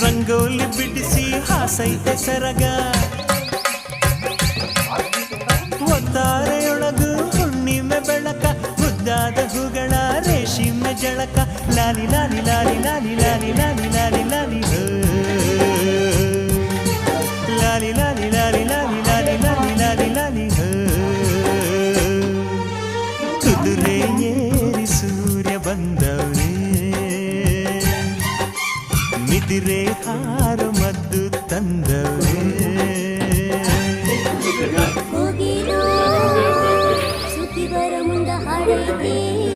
ರಂಗೋಲಿ ಬಿಡಿಸಿ ಹಾಸೈತೆ ಸರಗ ಒತ್ತಾರೆಯೊಳಗು ಹುಣ್ಣಿಮೆ ಬೆಳಕ ಮುದ್ದಾದ ಹೂಗಳ ರೇಷ್ಮೆ ಜಳಕ ಲಾಲಿ ಲಾಲಿ ಲಾಲಿ ಲಾಲಿ ಲಾಲಿ ಲಾಲಿ ಲಾಲಿ ಲಾಲಿ ಲಾಲಿ ಲಾಲಿ